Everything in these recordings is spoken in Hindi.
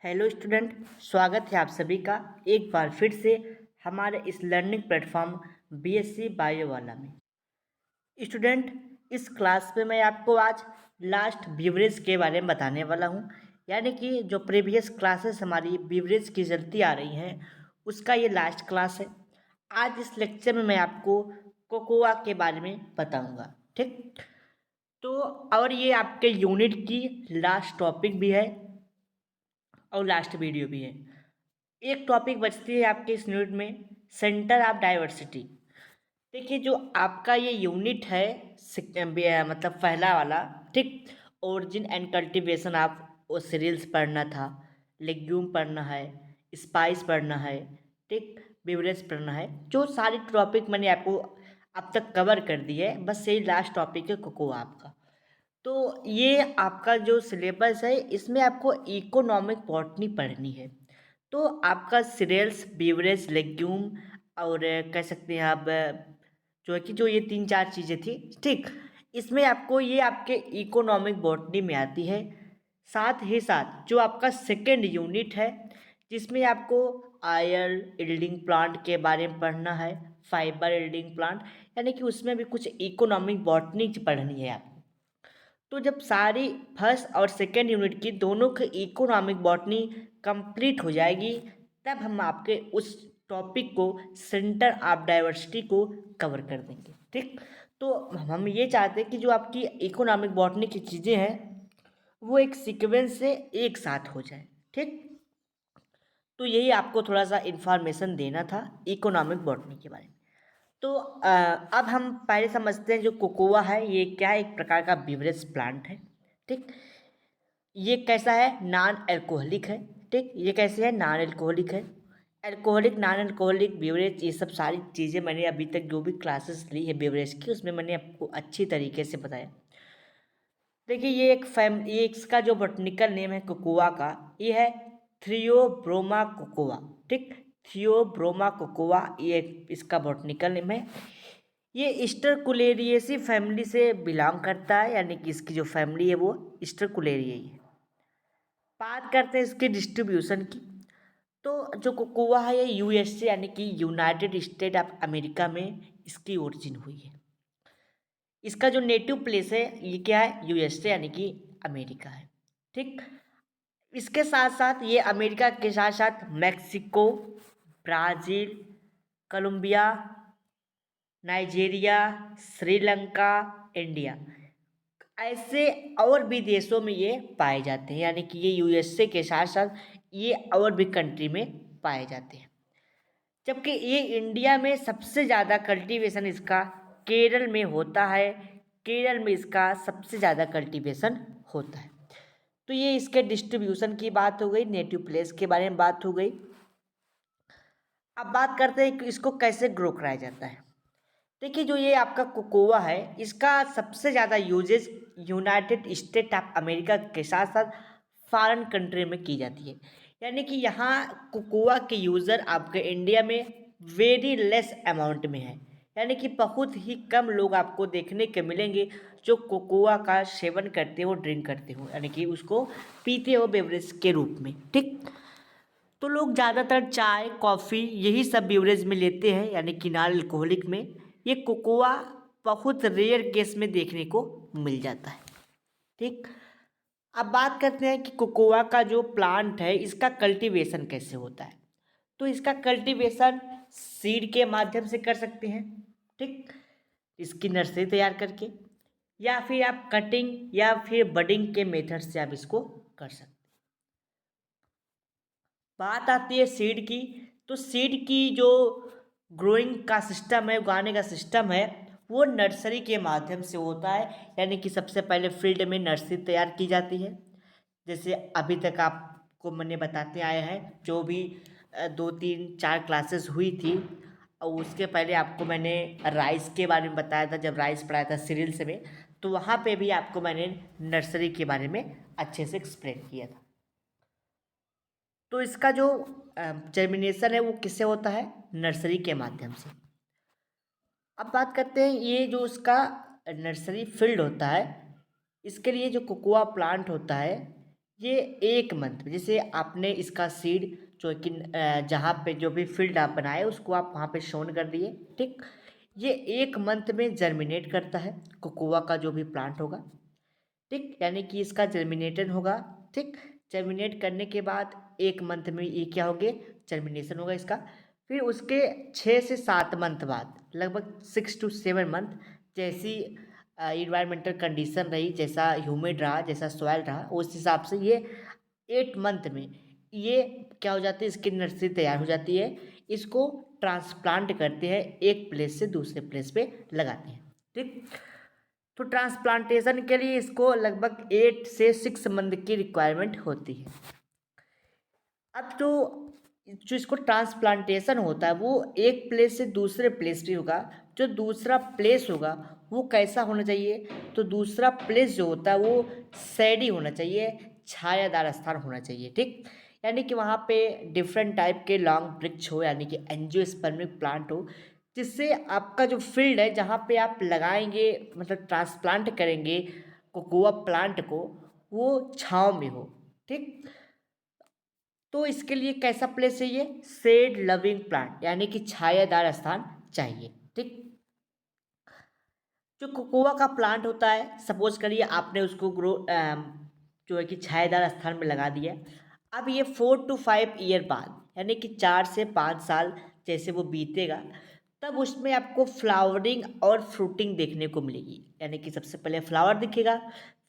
हेलो स्टूडेंट, स्वागत है आप सभी का एक बार फिर से हमारे इस लर्निंग प्लेटफॉर्म बीएससी बायो वाला में। स्टूडेंट, इस क्लास में मैं आपको आज लास्ट बीवरेज के बारे में बताने वाला हूँ। यानी कि जो प्रीवियस क्लासेस हमारी बीवरेज की चलती आ रही हैं उसका ये लास्ट क्लास है। आज इस लेक्चर में मैं आपको कोकोआ के बारे में बताऊँगा, ठीक। तो और ये आपके यूनिट की लास्ट टॉपिक भी है और लास्ट वीडियो भी है। एक टॉपिक बचती है आपके इस यूनिट में, सेंटर ऑफ डाइवर्सिटी। देखिए, जो आपका ये यूनिट है मतलब पहला वाला, ठीक। ओरिजिन एंड कल्टीवेशन ऑफ वो सीरियल्स पढ़ना था, लेग्यूम पढ़ना है, स्पाइस पढ़ना है, ठीक, बेवरेज पढ़ना है। जो सारी टॉपिक मैंने आपको अब तक कवर कर दी है, बस यही लास्ट टॉपिक है कोकोआ आपका। तो ये आपका जो सिलेबस है इसमें आपको इकोनॉमिक बॉटनी पढ़नी है। तो आपका सीरियल्स, बीवरेज, लेग्यूम और कह सकते हैं आप जो है कि जो ये 3-4 चीज़ें थी, ठीक। इसमें आपको ये आपके इकोनॉमिक बॉटनी में आती है। साथ ही साथ जो आपका सेकेंड यूनिट है जिसमें आपको आयल यील्डिंग प्लांट के बारे में पढ़ना है, फाइबर यील्डिंग प्लांट, यानी कि उसमें भी कुछ इकोनॉमिक बॉटनी पढ़नी है आपको। तो जब सारी फर्स्ट और सेकेंड यूनिट की दोनों की इकोनॉमिक बॉटनी कंप्लीट हो जाएगी तब हम आपके उस टॉपिक को, सेंटर ऑफ डाइवर्सिटी को कवर कर देंगे, ठीक। तो हम ये चाहते हैं कि जो आपकी इकोनॉमिक बॉटनी की चीज़ें हैं वो एक सीक्वेंस से एक साथ हो जाए, ठीक। तो यही आपको थोड़ा सा इन्फॉर्मेशन देना था इकोनॉमिक बॉटनी के बारे में। तो अब हम पहले समझते हैं जो कोकोआ है ये क्या है। एक प्रकार का बीवरेज प्लांट है, ठीक। ये कैसा है? नॉन अल्कोहलिक है, ठीक। ये कैसे है? नॉन अल्कोहलिक है। अल्कोहलिक, नॉन अल्कोहलिक, बीवरेज, ये सब सारी चीज़ें मैंने अभी तक जो भी क्लासेस ली है बीवरेज की उसमें मैंने आपको अच्छी तरीके से बताया। देखिए, ये इसका जो बॉटनिकल नेम है कोकोआ का, ये है थियोब्रोमा कोकोआ, ठीक। थियोब्रोमा कोकोआ ये इसका बॉटनिकल नेम है। ये स्टरकुलेरिएसी फैमिली से बिलोंग करता है, यानी कि इसकी जो फैमिली है वो स्टरकुलेरिएई है। बात करते हैं इसके डिस्ट्रीब्यूशन की। तो जो कोकोआ है ये यूएसए यानी कि यूनाइटेड स्टेट ऑफ अमेरिका में इसकी ओरिजिन हुई है। इसका जो नेटिव प्लेस है ये क्या है? यूएसए यानी कि अमेरिका है, ठीक। इसके साथ साथ ये अमेरिका के साथ साथ Mexico, Brazil, Colombia, Nigeria, Sri Lanka, India, ऐसे और भी देशों में ये पाए जाते हैं। यानी कि ये यूएसए के साथ साथ ये और भी कंट्री में पाए जाते हैं। जबकि ये इंडिया में सबसे ज़्यादा कल्टीवेशन इसका केरल में होता है। केरल में इसका सबसे ज़्यादा कल्टीवेशन होता है। तो ये इसके डिस्ट्रीब्यूशन की बात हो गई, नेटिव प्लेस के बारे में बात हो गई। अब बात करते हैं कि इसको कैसे ग्रो कराया जाता है। देखिए, जो ये आपका कोकोआ है इसका सबसे ज़्यादा uses United State of America के साथ साथ फॉरेन कंट्री में की जाती है। यानी कि यहाँ कोकोआ के यूज़र आपके इंडिया में वेरी लेस अमाउंट में है। यानी कि बहुत ही कम लोग आपको देखने के मिलेंगे जो कोकोआ का सेवन करते हो, ड्रिंक करते हो, यानी कि उसको पीते हो बेवरेज के रूप में, ठीक। तो लोग ज़्यादातर चाय, कॉफ़ी यही सब बेवरेज में लेते हैं, यानी कि नॉन अल्कोहलिक में। ये कोकोआ बहुत रेयर केस में देखने को मिल जाता है, ठीक। अब बात करते हैं कि कोकोआ का जो प्लांट है इसका कल्टीवेशन कैसे होता है। तो इसका कल्टीवेशन सीड के माध्यम से कर सकते हैं, ठीक, इसकी नर्सरी तैयार करके, या फिर आप कटिंग या फिर बडिंग के मेथड से आप इसको कर सकते हैं। बात आती है सीड की। तो सीड की जो ग्रोइंग का सिस्टम है, उगाने का सिस्टम है, वो नर्सरी के माध्यम से होता है। यानी कि सबसे पहले फील्ड में नर्सरी तैयार की जाती है। जैसे अभी तक आपको मैंने बताते आए हैं जो भी 2-3-4 क्लासेस हुई थी, और उसके पहले आपको मैंने राइस के बारे में बताया था जब राइस पढ़ाया था सीरियल्स में। तो वहाँ पे भी आपको मैंने नर्सरी के बारे में अच्छे से एक्सप्लेन किया था। तो इसका जो जर्मिनेशन है वो किससे होता है? नर्सरी के माध्यम से। अब बात करते हैं ये जो उसका नर्सरी फील्ड होता है, इसके लिए जो कोकोआ प्लांट होता है ये 1 मंथ में, जैसे आपने इसका सीड जो कि जहाँ पे जो भी फील्ड आप बनाए उसको आप वहाँ पे शोन कर दिए, ठीक। ये 1 मंथ में जर्मिनेट करता है कोकोआ का जो भी प्लांट होगा, ठीक। यानी कि इसका जर्मिनेशन होगा, ठीक। जर्मिनेट करने के बाद 1 मंथ में ये क्या होगे, जर्मिनेशन होगा इसका। फिर उसके 6 से 7 मंथ बाद, लगभग 6 to 7 मंथ, जैसी इन्वायरमेंटल कंडीशन रही, जैसा ह्यूमिड रहा, जैसा सॉइल रहा, उस हिसाब से ये 8 मंथ में ये क्या हो जाती है, इसकी नर्सरी तैयार हो जाती है। इसको ट्रांसप्लांट करते हैं, एक प्लेस से दूसरे प्लेस पे लगाते हैं, ठीक। तो ट्रांसप्लांटेशन के लिए इसको लगभग 8 से 6 मंथ की रिक्वायरमेंट होती है। अब जो इसको ट्रांसप्लांटेशन होता है वो एक प्लेस से दूसरे प्लेस पे होगा। जो दूसरा प्लेस होगा वो कैसा होना चाहिए, तो दूसरा प्लेस जो होता है वो सैडी होना चाहिए, छायादार स्थान होना चाहिए, ठीक। यानी कि वहाँ पे डिफरेंट टाइप के लॉन्ग वृक्ष हो, यानी कि एंजियोस्पर्मिक प्लांट हो, जिससे आपका जो फील्ड है जहाँ पे आप लगाएंगे, मतलब ट्रांसप्लांट करेंगे कोकोआ प्लांट को, वो छाँव में हो, ठीक। तो इसके लिए कैसा प्लेस चाहिए, शेड लविंग प्लांट, यानी कि छायादार स्थान चाहिए, ठीक। जो कोकोआ का प्लांट होता है, सपोज करिए आपने उसको जो है कि छायादार स्थान में लगा दिया। अब ये 4 to 5 ईयर बाद, यानी कि 4 से 5 साल जैसे वो बीतेगा, तब उसमें आपको फ्लावरिंग और फ्रूटिंग देखने को मिलेगी। यानी कि सबसे पहले फ्लावर दिखेगा,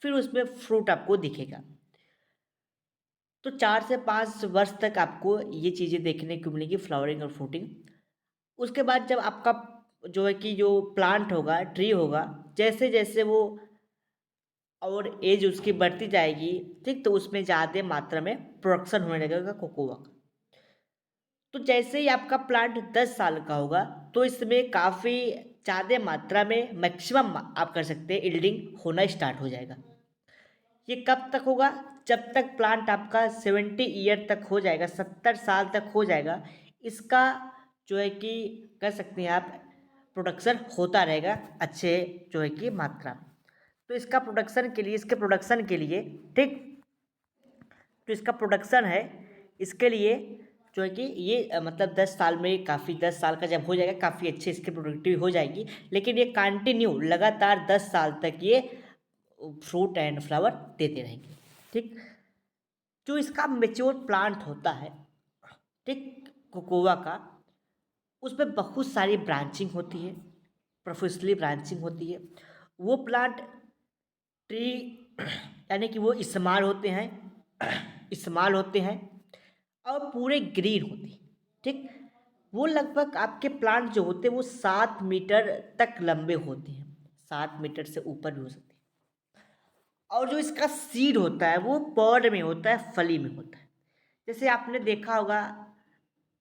फिर उसमें फ्रूट आपको दिखेगा। तो 4 से 5 वर्ष तक आपको ये चीज़ें देखने को मिलेगी, फ्लावरिंग और फ्रूटिंग। उसके बाद जब आपका जो है कि जो प्लांट होगा, ट्री होगा, जैसे जैसे वो और एज उसकी बढ़ती जाएगी, ठीक, तो उसमें ज़्यादा मात्रा में प्रोडक्शन होने लगेगा कोकोआ का। तो जैसे ही आपका प्लांट 10 साल का होगा, तो इसमें काफ़ी ज़्यादा मात्रा में, मैक्सिमम आप कर सकते हैं, यील्डिंग होना स्टार्ट हो जाएगा। ये कब तक होगा, जब तक प्लांट आपका 70 ईयर तक हो जाएगा, 70 साल तक हो जाएगा। इसका जो है कि कह सकते हैं आप, प्रोडक्शन होता रहेगा अच्छे जो है कि मात्रा में। तो इसका प्रोडक्शन के लिए, इसके प्रोडक्शन के लिए, ठीक, तो इसका प्रोडक्शन है, इसके लिए जो है कि ये मतलब 10 साल में काफ़ी, 10 साल का जब हो जाएगा काफ़ी अच्छी इसकी प्रोडक्टिव हो जाएगी। लेकिन ये कंटिन्यू लगातार 10 साल तक ये फ्रूट एंड फ्लावर देते रहेंगे, ठीक। जो इसका मेच्योर प्लांट होता है, ठीक, कोकोआ का, उसमें बहुत सारी ब्रांचिंग होती है, प्रोफेशनली ब्रांचिंग होती है। वो प्लांट ट्री यानी कि वो इस्तेमाल होते हैं, इस्तेमाल होते हैं और पूरे ग्रीन होते हैं, ठीक। वो लगभग आपके प्लांट जो होते हैं वो 7 मीटर तक लंबे होते हैं, 7 मीटर से ऊपर भी हो सकते हैं। और जो इसका सीड होता है वो पॉड में होता है, फली में होता है। जैसे आपने देखा होगा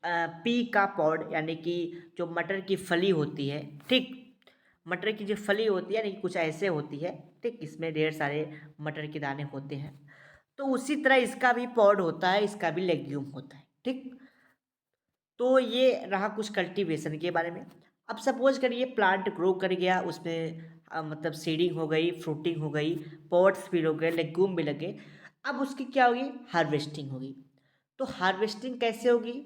पी का पॉड, यानी कि जो मटर की फली होती है, ठीक। मटर की जो फली होती है, यानी कि कुछ ऐसे होती है, ठीक, इसमें ढेर सारे मटर के दाने होते हैं। तो उसी तरह इसका भी पॉड होता है, इसका भी लेग्यूम होता है, ठीक। तो ये रहा कुछ कल्टीवेशन के बारे में। अब सपोज करिए प्लांट ग्रो कर गया, उसमें मतलब सीडिंग हो गई, फ्रूटिंग हो गई, पॉट्स भी हो गए, लेग्यूम भी लगे। अब उसकी क्या होगी, हार्वेस्टिंग होगी। तो हार्वेस्टिंग कैसे होगी,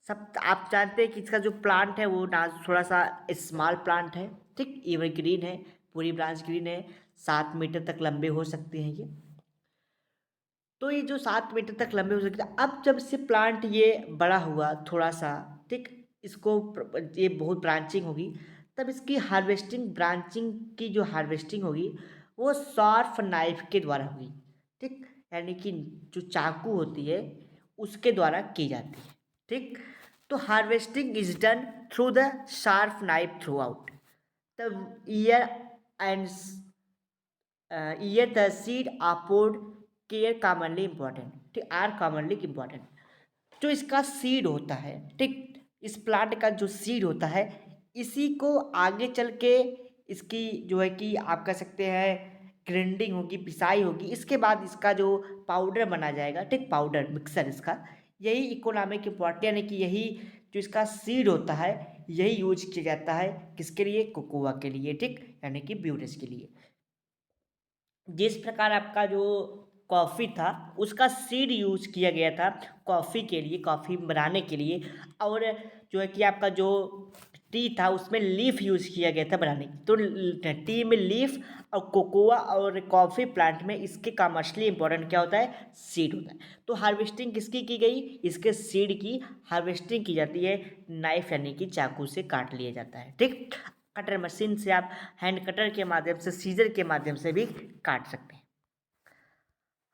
सब आप जानते हैं कि इसका जो प्लांट है वो ना थोड़ा सा स्मॉल प्लांट है, ठीक, एवरग्रीन है, पूरी ब्रांच ग्रीन है, 7 मीटर तक लंबे हो सकते हैं ये। तो ये जो 7 मीटर तक लंबे हो सकते हैं, अब जब से प्लांट ये बड़ा हुआ थोड़ा सा, ठीक, इसको ये बहुत ब्रांचिंग होगी, तब इसकी हार्वेस्टिंग, ब्रांचिंग की जो हार्वेस्टिंग होगी वो शार्प नाइफ के द्वारा होगी, ठीक। यानी कि जो चाकू होती है उसके द्वारा की जाती है, ठीक। तो harvesting is done through the sharp knife throughout the year and year the seed आपोड केयर कॉमनली इम्पॉर्टेंट, ठीक, आर कॉमनली इम्पॉर्टेंट। जो इसका सीड होता है, ठीक, इस प्लांट का जो सीड होता है, इसी को आगे चल के इसकी जो है कि आप कह सकते हैं ग्राइंडिंग होगी, पिसाई होगी, इसके बाद इसका जो पाउडर बना जाएगा, ठीक, पाउडर मिक्सर इसका, यही इकोनॉमिक इम्पॉर्टेंट, यानी कि यही जो इसका सीड होता है यही यूज किया जाता है, किसके लिए, कोकोआ के लिए, ठीक, यानी कि ब्यूरेस के लिए। जिस प्रकार आपका जो कॉफ़ी था उसका सीड यूज किया गया था कॉफ़ी के लिए, कॉफ़ी बनाने के लिए। और जो है कि आपका जो टी था उसमें लीफ यूज किया गया था बनाने की। तो टी में लीफ और कोकोआ और कॉफ़ी प्लांट में इसके कमर्शियली इंपॉर्टेंट क्या होता है, सीड होता है। तो हार्वेस्टिंग किसकी की गई, इसके सीड की हार्वेस्टिंग की जाती है, नाइफ यानी कि चाकू से काट लिया जाता है। ठीक, कटर मशीन से आप हैंड कटर के माध्यम से, सीजर के माध्यम से भी काट सकते हैं।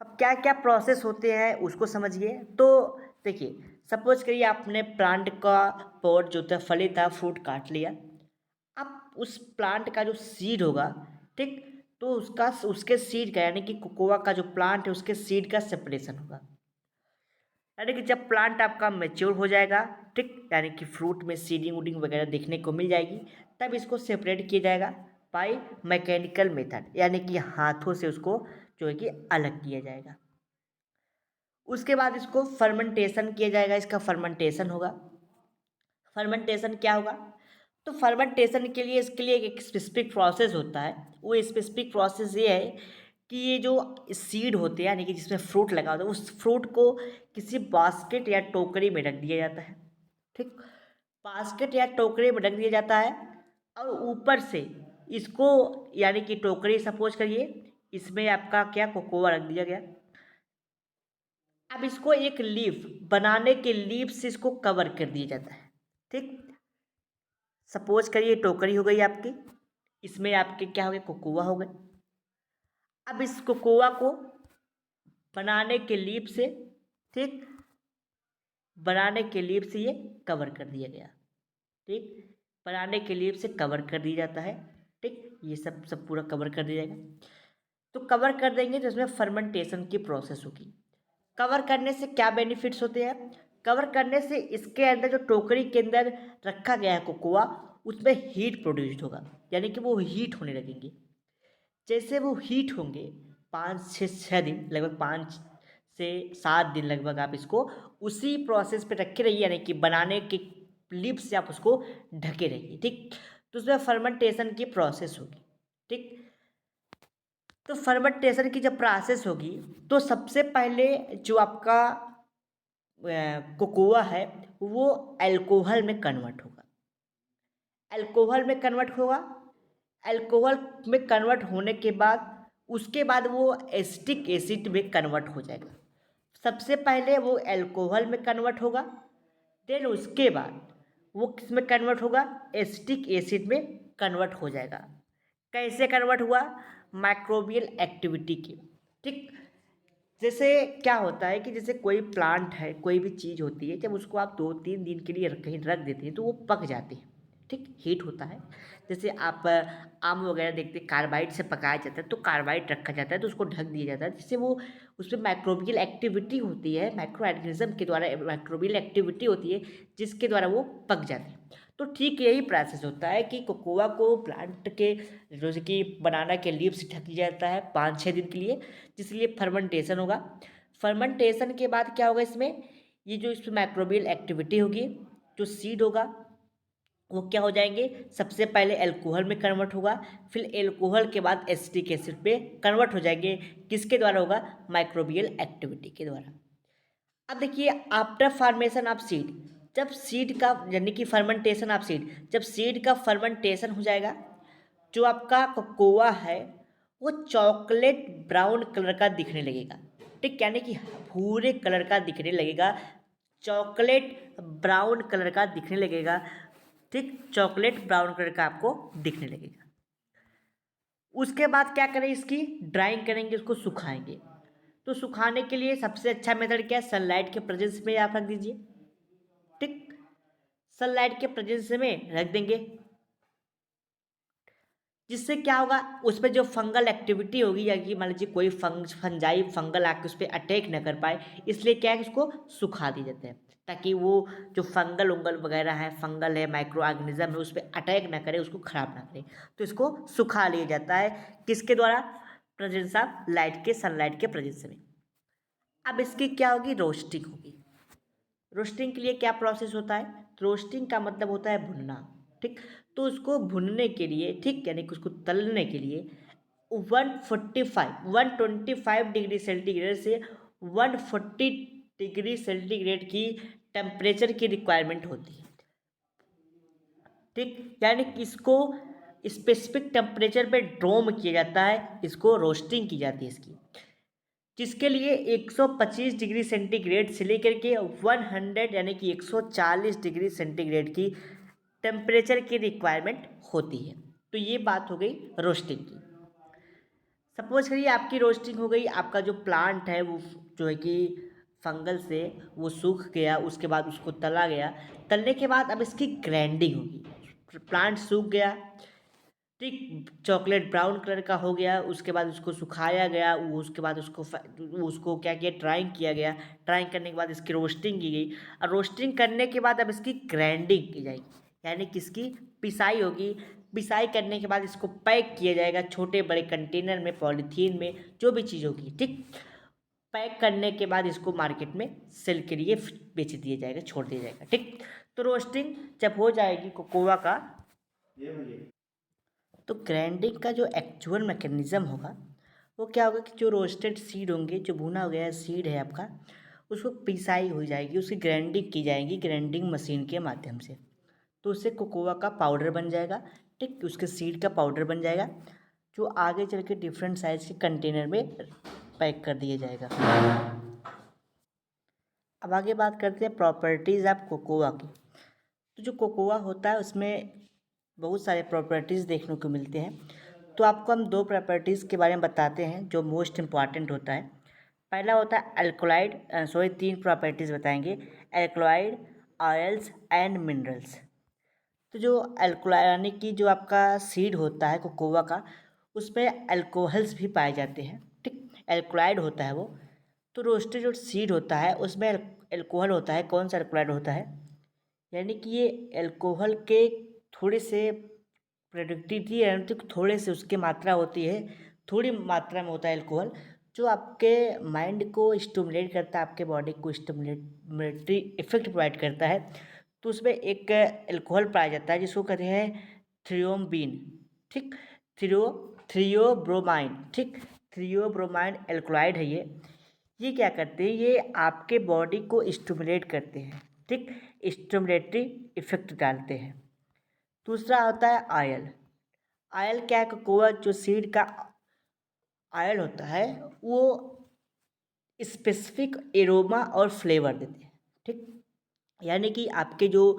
अब क्या क्या प्रोसेस होते हैं उसको समझिए। तो देखिए, सपोज करिए आपने प्लांट का पॉट जो था, फली था, फ्रूट काट लिया। अब उस प्लांट का जो सीड होगा, ठीक, तो उसका उसके सीड का यानी कि कोकोआ का जो प्लांट है उसके सीड का सेपरेशन होगा। यानी कि जब प्लांट आपका मैच्योर हो जाएगा, ठीक, यानी कि फ्रूट में सीडिंग वूडिंग वगैरह देखने को मिल जाएगी, तब इसको सेपरेट किया जाएगा बाय मैकेनिकल मेथड, यानी कि हाथों से उसको जो है कि अलग किया जाएगा। उसके बाद इसको फर्मेंटेशन किया जाएगा, इसका फर्मेंटेशन होगा। फर्मेंटेशन क्या होगा, तो फर्मेंटेशन के लिए, इसके लिए एक स्पेसिफिक प्रोसेस होता है। वो स्पेसिफिक प्रोसेस ये है कि ये जो सीड होते हैं यानी कि जिसमें फ्रूट लगा होता है, उस फ्रूट को किसी बास्केट या टोकरी में रख दिया जाता है। ठीक, बास्केट या टोकरी में रख दिया जाता है और ऊपर से इसको, यानी कि टोकरी सपोज करिए, इसमें आपका क्या कोकोआ रख दिया गया। अब इसको एक लीफ बनाने के लीफ से इसको कवर कर दिया जाता है। ठीक, सपोज करिए टोकरी हो गई आपकी, इसमें आपके क्या हो गए, कोकोआ हो गए। अब इस कोकोआ को बनाने के लीफ से, ठीक, बनाने के लीफ से ये कवर कर दिया गया। ठीक, बनाने के लीफ से कवर कर दिया जाता है। ठीक, ये सब सब पूरा कवर कर दिया जाएगा। तो कवर कर देंगे तो इसमें फर्मेंटेशन की प्रोसेस होगी। कवर करने से क्या बेनिफिट्स होते हैं, कवर करने से इसके अंदर जो टोकरी के अंदर रखा गया है कोकोआ, उसमें हीट प्रोड्यूस्ड होगा, यानी कि वो हीट होने लगेंगे। जैसे वो हीट होंगे 5 से 6 दिन, लगभग 5 से 7 दिन लगभग आप इसको उसी प्रोसेस पे रखे रहिए, यानी कि बनाने के लिप से आप उसको ढके रहिए। ठीक, तो उसमें फर्मेंटेशन की प्रोसेस होगी। ठीक, तो फर्मेंटेशन की जब प्रोसेस होगी तो सबसे पहले जो आपका कोकोआ है वो अल्कोहल में कन्वर्ट होगा। अल्कोहल में कन्वर्ट होगा। अल्कोहल में कन्वर्ट होने के बाद उसके बाद वो एसिटिक एसिड में कन्वर्ट हो जाएगा। सबसे पहले वो अल्कोहल में कन्वर्ट होगा, देन उसके बाद वो किस में कन्वर्ट होगा, एसिटिक एसिड में कन्वर्ट हो जाएगा। कैसे कन्वर्ट हुआ, माइक्रोबियल एक्टिविटी की। ठीक, जैसे क्या होता है कि जैसे कोई प्लांट है, कोई भी चीज़ होती है, जब उसको आप 2-3 दिन के लिए कहीं रख देते हैं तो वो पक जाती है। ठीक, हीट होता है। जैसे आप आम वगैरह देखते हैं, कार्बाइड से पकाया जाता है, तो कार्बाइड रखा जाता है तो उसको ढक दिया जाता है, जिससे वो उसमें माइक्रोबियल एक्टिविटी होती है, माइक्रो ऑर्गेनिज्म के द्वारा माइक्रोबियल एक्टिविटी होती है, जिसके द्वारा वो पक जाती है। तो ठीक यही प्रोसेस होता है कि कोकोआ को प्लांट के जैसे कि बनाना के लीफ से ढक दिया जाता है 5-6 दिन के लिए, जिसके लिए फर्मेंटेशन होगा। फर्मेंटेशन के बाद क्या होगा, इसमें ये जो इसमें माइक्रोबियल एक्टिविटी होगी, जो सीड होगा वो क्या हो जाएंगे, सबसे पहले अल्कोहल में कन्वर्ट होगा, फिर अल्कोहल के बाद एसिटिक एसिड पे कन्वर्ट हो जाएंगे। किसके द्वारा होगा, माइक्रोबियल एक्टिविटी के द्वारा। अब देखिए, आफ्टर फॉर्मेशन ऑफ सीड, जब सीड का यानी कि फर्मेंटेशन ऑफ सीड, जब सीड का फर्मेंटेशन हो जाएगा, जो आपका कोकोआ है वो चॉकलेट ब्राउन कलर का दिखने लगेगा। ठीक, यानी कि भूरे कलर का दिखने लगेगा, चॉकलेट ब्राउन कलर का दिखने लगेगा। ठीक, चॉकलेट ब्राउन कलर का आपको दिखने लगेगा। उसके बाद क्या करें, इसकी ड्राइंग करेंगे, उसको सुखाएंगे। तो सुखाने के लिए सबसे अच्छा मेथड क्या है, सनलाइट के प्रेजेंस में आप रख दीजिए। ठीक, सनलाइट के प्रेजेंस में रख देंगे, जिससे क्या होगा, उस पर जो फंगल एक्टिविटी होगी, या कि मान लीजिए कोई फंजाई फंगल आके उस पर अटैक न कर पाए, इसलिए क्या है, उसको सुखा दिए जाते हैं, ताकि वो जो फंगल उंगल वगैरह है, फंगल है, माइक्रो ऑर्गेनिज्म है, उस पर अटैक ना करे, उसको खराब ना करे। तो इसको सुखा लिया जाता है, किसके द्वारा, प्रेजेंस ऑफ लाइट के, सनलाइट के प्रेजेंस में। अब इसकी क्या होगी, रोस्टिंग होगी। रोस्टिंग के लिए क्या प्रोसेस होता है, रोस्टिंग का मतलब होता है भुनना। ठीक, तो उसको भुनने के लिए, ठीक, यानी कि उसको तलने के लिए 125 डिग्री सेंटीग्रेड से 140 डिग्री सेंटीग्रेड की टेम्परेचर की रिक्वायरमेंट होती है। ठीक, यानी कि इसको स्पेसिफिक टेम्परेचर पे ड्रोम किया जाता है, इसको रोस्टिंग की जाती है इसकी, जिसके लिए 125 डिग्री सेंटीग्रेड से लेकर के 100 यानी कि 140 डिग्री सेंटीग्रेड की टेम्परेचर की रिक्वायरमेंट होती है। तो ये बात हो गई रोस्टिंग की। सपोज करिए आपकी रोस्टिंग हो गई, आपका जो प्लांट है वो जो है कि फंगल से वो सूख गया, उसके बाद उसको तला गया, तलने के बाद अब इसकी ग्राइंडिंग होगी। प्लांट सूख गया, ठीक, चॉकलेट ब्राउन कलर का हो गया, उसके बाद उसको सुखाया गया, उसके बाद उसको क्या किया, ड्राइंग किया गया, ड्राइंग करने के बाद इसकी रोस्टिंग की गई, और रोस्टिंग करने के बाद अब इसकी ग्राइंडिंग की जाएगी, यानी कि इसकी पिसाई होगी। पिसाई करने के बाद इसको पैक किया जाएगा छोटे बड़े कंटेनर में, पॉलीथीन में, जो भी चीज़ होगी, ठीक। पैक करने के बाद इसको मार्केट में सेल के लिए बेच दिया जाएगा, छोड़ दिया जाएगा, ठीक। तो रोस्टिंग जब हो जाएगी कोकोआ का, तो ग्राइंडिंग का जो एक्चुअल मैकेनिज़्म होगा वो क्या होगा कि जो रोस्टेड सीड होंगे, जो भुना गया सीड है आपका, उसको पिसाई हो जाएगी, उसकी ग्राइंडिंग की जाएगी ग्राइंडिंग मशीन के माध्यम से, तो उससे कोकोआ का पाउडर बन जाएगा, ठीक, उसके सीड का पाउडर बन जाएगा, जो आगे चल के डिफरेंट साइज़ के कंटेनर में पैक कर दिया जाएगा। अब आगे बात करते हैं प्रॉपर्टीज़ ऑफ कोकोआ की। तो जो कोकोआ होता है उसमें बहुत सारे प्रॉपर्टीज़ देखने को मिलते हैं, तो आपको हम दो प्रॉपर्टीज़ के बारे में बताते हैं जो मोस्ट इम्पॉर्टेंट होता है। पहला होता है अल्कोलाइड, तीन प्रॉपर्टीज़ बताएंगे, अल्कोलाइड, ऑयल्स एंड मिनरल्स। तो जो अल्कोलाइड यानी कि जो आपका सीड होता है कोकोआ का, उसमें अल्कोहल्स भी पाए जाते हैं, ठीक, अल्कोलाइड होता है वो। तो रोस्टेड जो सीड होता है उसमें अल्कोहल होता है। कौन सा अल्कोलाइड होता है, यानी कि ये अल्कोहल के थोड़े से प्रोडक्टिविटी यानी कि थोड़े से उसकी मात्रा होती है, थोड़ी मात्रा में होता है अल्कोहल, जो आपके माइंड को स्टिमुलेट करता है, आपके बॉडी को स्टिमुलेटरी इफेक्ट प्रोवाइड करता है। तो उसमें एक अल्कोहल पाया जाता है जिसको कहते हैं थ्रियोम्बीन, ठीक, थ्रियोब्रोमाइन, ठीक, थ्रियोब्रोमाइन अल्कोलाइड है ये क्या करते हैं, ये आपके बॉडी को स्टिमुलेट करते हैं, ठीक, स्टिमुलेटरी इफेक्ट डालते हैं। दूसरा होता है ऑयल। ऑयल क्या है, कोकोआ जो सीड का ऑयल होता है वो स्पेसिफिक एरोमा और फ्लेवर देते हैं, ठीक, यानी कि आपके जो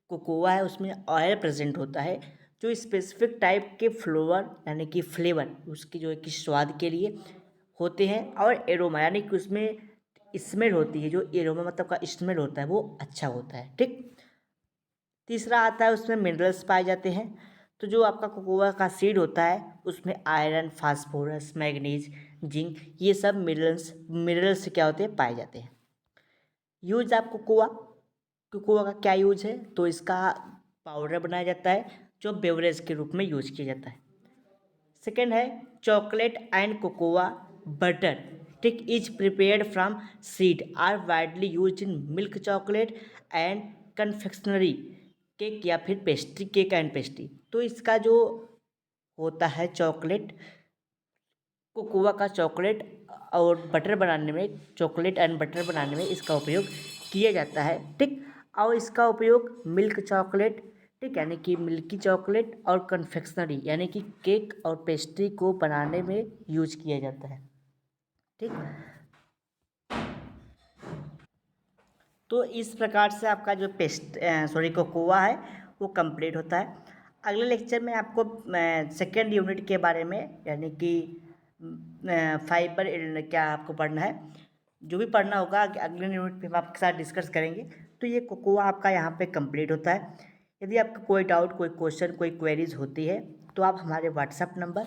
कोकोआ है उसमें ऑयल प्रेजेंट होता है जो स्पेसिफिक टाइप के फ्लेवर यानी कि फ्लेवर उसकी जो है कि स्वाद के लिए होते हैं, और एरोमा यानी कि उसमें स्मेल होती है, जो एरोमा मतलब का स्मेल होता है वो अच्छा होता है, ठीक। तीसरा आता है उसमें मिनरल्स पाए जाते हैं। तो जो आपका कोकोआ का सीड होता है उसमें आयरन, फास्फोरस, मैग्नीज, जिंक, ये सब मिनरल्स क्या होते हैं, पाए जाते हैं। यूज आप कोकोआ का क्या यूज है, तो इसका पाउडर बनाया जाता है जो बेवरेज के रूप में यूज किया जाता है। सेकेंड है चॉकलेट एंड कोकोआ बटर, ठीक, is prepared from seed are widely used in milk chocolate and confectionery cake या फिर पेस्ट्री, केक एंड पेस्ट्री। तो इसका जो होता है चॉकलेट, कोकोआ का चॉकलेट और बटर बनाने में, चॉकलेट एंड बटर बनाने में इसका उपयोग किया जाता है, ठीक, और इसका उपयोग मिल्क चॉकलेट, ठीक, यानी कि मिल्की चॉकलेट और कन्फेक्शनरी यानी कि केक और पेस्ट्री को बनाने में यूज किया जाता है, ठीक। तो इस प्रकार से आपका जो कोकोआ है वो कंप्लीट होता है। अगले लेक्चर में आपको सेकेंड यूनिट के बारे में यानी कि फाइबर क्या आपको पढ़ना है, जो भी पढ़ना होगा अगले यूनिट पे हम आपके साथ डिस्कस करेंगे। तो ये कोकोआ आपका यहाँ पे कंप्लीट होता है। यदि आपका कोई डाउट, कोई क्वेश्चन, कोई क्वेरीज होती है तो आप हमारे व्हाट्सएप नंबर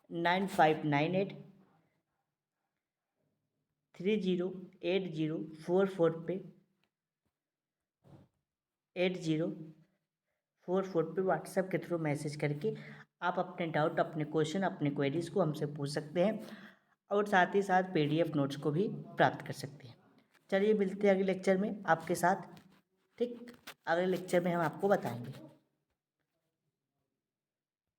9598308044 पे 8044 पे व्हाट्सएप के थ्रू मैसेज करके आप अपने डाउट, अपने क्वेश्चन, अपने क्वेरीज़ को हमसे पूछ सकते हैं, और साथ ही साथ PDF नोट्स को भी प्राप्त कर सकते हैं। चलिए मिलते हैं अगले लेक्चर में आपके साथ, ठीक, अगले लेक्चर में हम आपको बताएंगे।